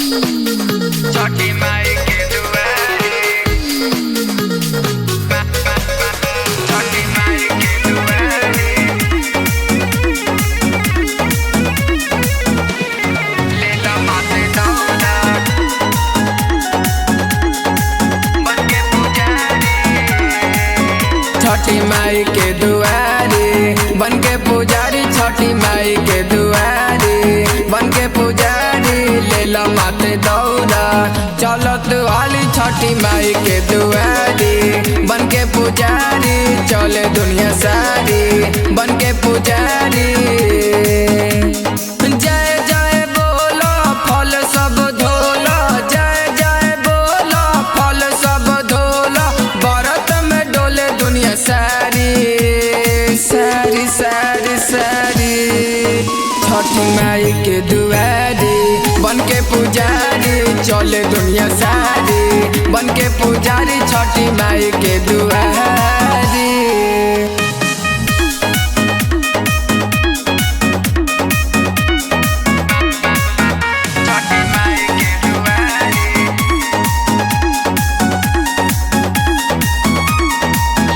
छठी माई के दुआरे, छठी माई के दुआरे, लेला माथे दौड़ा बनके पुजारी। छठी माई के दुआरे बनके पुजारी, छठी माई के दुआरे बनके पुजारी, लेला माथे दौड़ा चलत वाली छठी माई के दुआरी बनके पुजारी, चले दुनिया सारी बनके पुजारी। जय जय बोलो फल सब धोलो, जय जय बोलो फल सब धोलो, व्रत में डोले दुनिया सारी सारी सारी सारी। छठी माई के दुआरी बनके पुजारी, चले दुनिया सारी बनके पुजारी, छठी माई के दुआरी। छठी माई के दुआरी,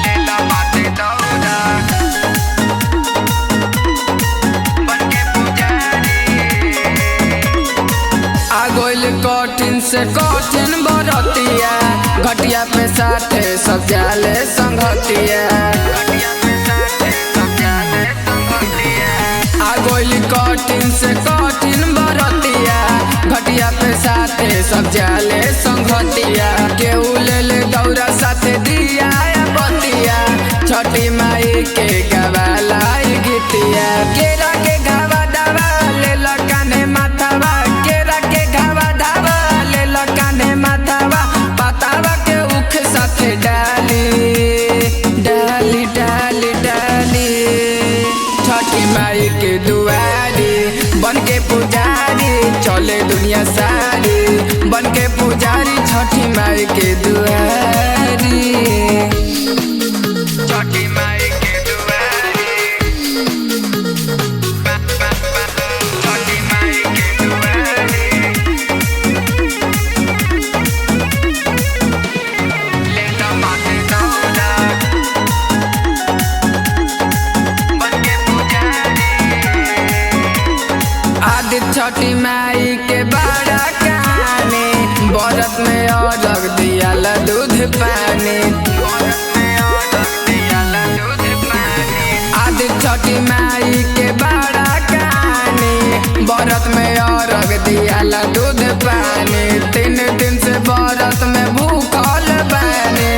लेला माथे दौड़ा बनके पुजारी। आगोइल कठिन से कठिन बरतिया, घटिया पे साथे सब जाले संगतिया। आगोइल कठिन से कठिन बरतिया, घटिया पे साथे सब जाले संगतिया। केहू ले ले दौरा साथे दिया बतिया, छठी माई के गवाला गीतिया। केरा के घावा दावा ले कान्हे माथावा, केरा के घावा धावा ले कान्हे माथावा, पतावा के उख साथे डाली डाली डाली डाली। छठी माई के दुआरी बनके पुजारी, चले दुनिया सारी बनके पुजारी, छठी माई के दुआरी। छठी माई के दुआरी, छठी माई के दुआरी, लेला माथे दौड़ा बनके पुजारी। आदि छठी माई के बड़ा कहानी, व्रत में अरग दियाला दूध पानी। आदि छठी माई के बड़ा कहानी, व्रत में अरग दियाला दूध पानी। 3 दिन से व्रत में भूखल बानी,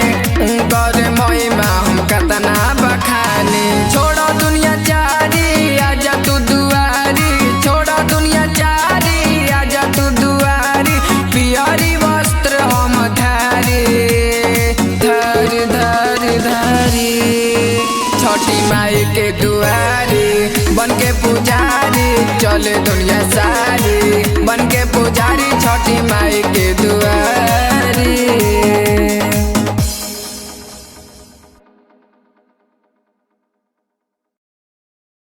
उनकर महिमा हम कतना बखानी। छोड़ो दुनिया चारी आजा तू दुआरी, छोड़ो दुनिया चारी आजा तू दुआरी, पियरी वस्त्र हम धारी धारी धारी धारी। छठी माई के दुआरी बनके पुजारी, चले दुनिया सारी